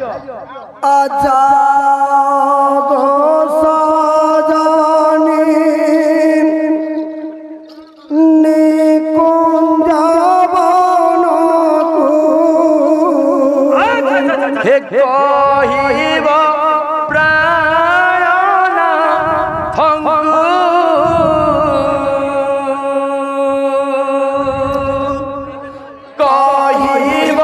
আজা গো সজনী নিকুঞ্জ বনকু হে কহিব প্রাণনাথ কহিব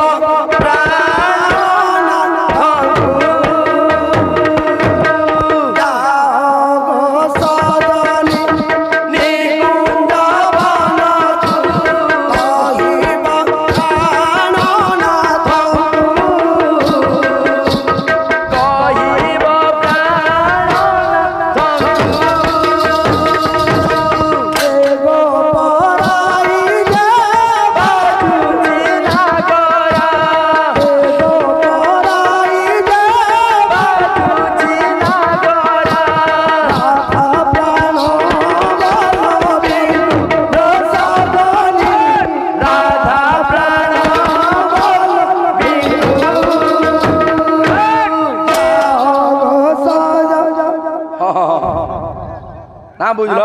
না বুঝল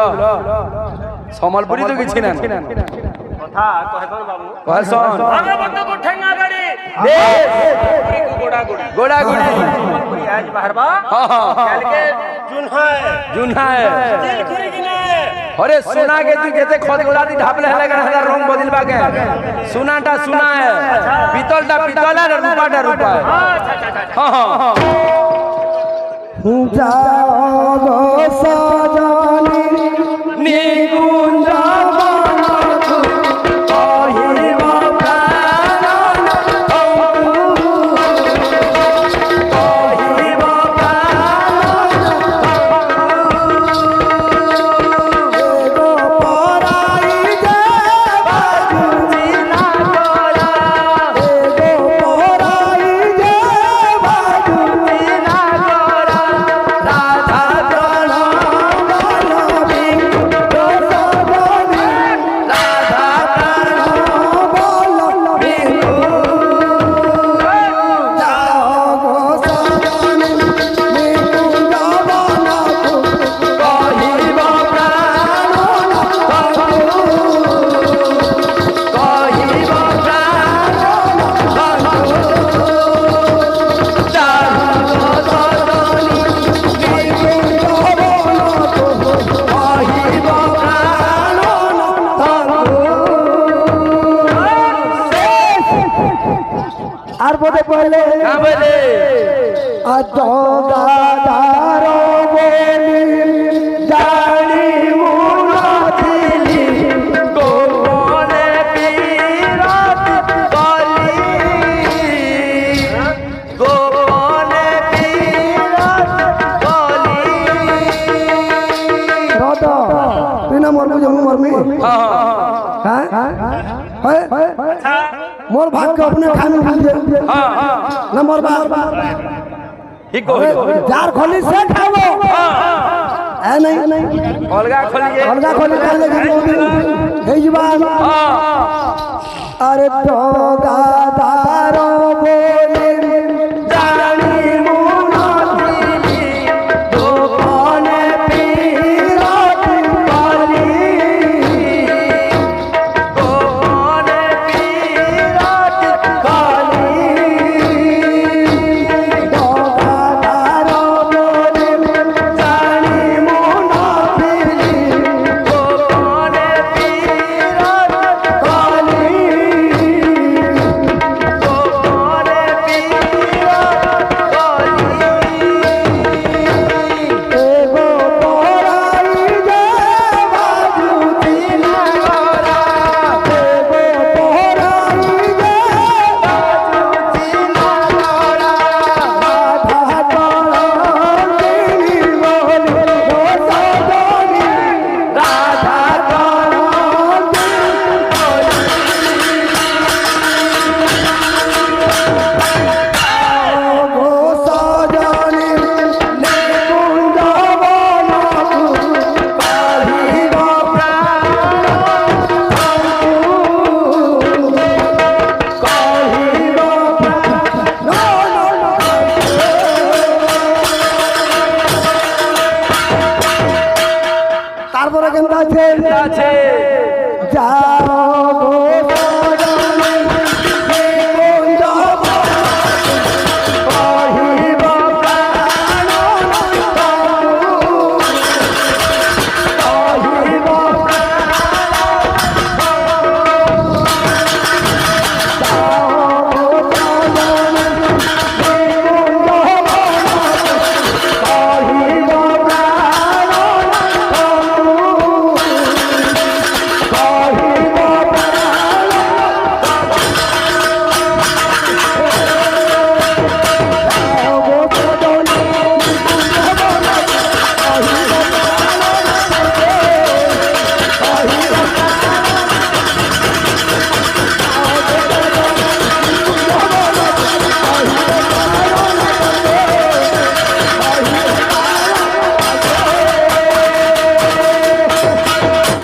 সম্বলপুরি তো কিছু না কথা কহেতন বাবু কয় শোন ভাগবত को ठेंगा गाड़ी दे पूरी को गोड़ा गोड़ी गोड़ा गोड़ी पूरी आज बाहरबा हां चल के जुन है दिल खुरी गिने अरे सुना के तू केते खत गोड़ा दी ढापले हले कर हजार रंग बदलबा के सुनाटा सुना है पितलटा पितल है रूपाटा रूपा है हां हां যা গো সজনী নিকুঞ্জ বনকু কহিব প্রাণনাথ কহিব গো পরাই যে বাজুজি না করা গো পরাই যে বাজুজি না করা রাধা প্রাণ বলবি গো সজনী রাধা প্রাণ বলবি যা গো সজনী নিকুঞ্জ বনকু কহিব প্রাণনাথ কহিব প্রাণনাথ জানো সজনী নিকুঞ্জ বনকু কহিব আর বোধে বলে না বলে আজগাদার বলি জানি মুনাদিলি গোপনে পীরত বলি গোপনে পীরত বলি রদ তুই না মরবি যে মরমি হ্যাঁ মোর ভাগ্য আপনি খান বুঝে না মরবা ঠিক কহিল যার খলি সে খাবো হ্যাঁ নাই অলগা খলিয়ে অলগা খলি খাইলে এই জীবন আরে গাদার বলি জানি মুনাদিলি গোপনে পীরত বলি গোপনে পীরত বলি গাদার বলি জানি মুনাদিলি গোপনে পীরত বলি গোপনে কেনতা আছে আছে